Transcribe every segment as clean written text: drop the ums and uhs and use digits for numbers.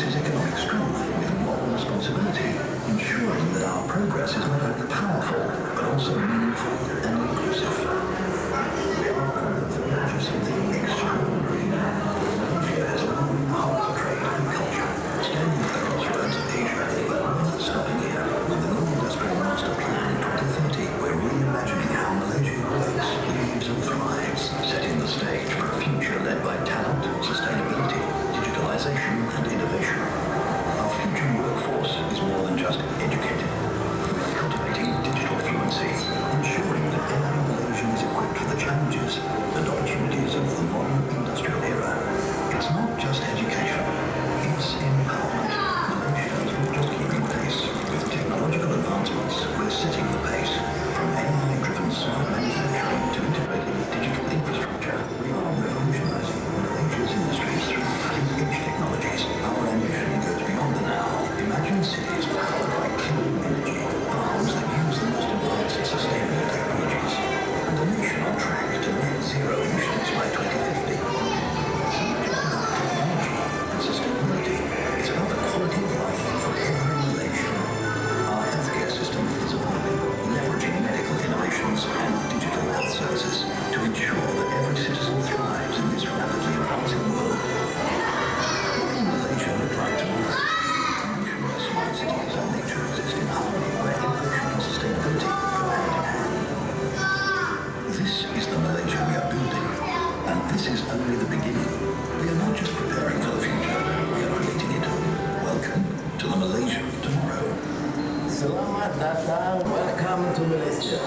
balances economic strength with moral responsibility, ensuring that our progress is not only powerful, but also meaningful and inclusive. We are on the verge of something extraordinary. Malaysia has long been the hub for trade and culture, standing at the crossroads of Asia, but we're not stopping here. With the New Industrial Master Plan 2030, we're reimagining how Malaysia works, lives and thrives, setting the stage for a future led by talent, sustainability, digitalization and innovation. Our future workforce is more than just educated. We're cultivating digital fluency, ensuring that every Malaysian is equipped for the challenges and opportunities of the modern industrial era. It's not just education, it's empowerment. Malaysia is not just keeping pace with technological advancements, we're setting the pace. From AI-driven smart manufacturing to integrated digital infrastructure, we are revolutionizing Malaysia's industries through cutting-edge technologies. Our ambition goes beyond the now. Imagine cities powered by clean energy, farms that use the most advanced sustainable technologies, and a nation on track to net zero emissions by 2050. It's not just about technology and sustainability, it's about the quality of life for every Malaysian. Our healthcare system is evolving, leveraging medical innovations and digital health services to ensure that every citizen thrives in this rapidly advancing world. What can Malaysia look like tomorrow? A nation where smart cities and nature exist in harmony, where innovation and sustainability go hand in hand. This is the Malaysia we are building, and this is only the beginning. We are not just preparing for the future, we are creating it. Welcome to the Malaysia of tomorrow. Selamat datang, welcome to Malaysia.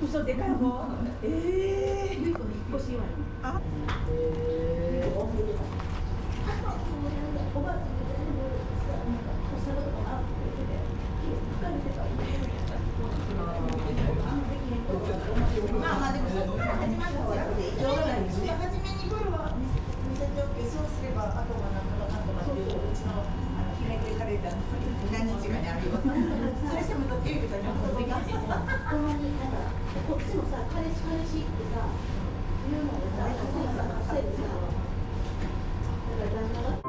嘘でかい方。欲しいわよ。あ。まあまあでもそこから始まった方が楽でいい。初めにゴールは見せておけ、そうすればあとはなんとかなんとかっていううちのひねくれカレーだ何日かにあるよ。それしてもとっていうことにもできます。こっちもさ、彼氏ってさ、言うのをさ、そうさ、だから旦那が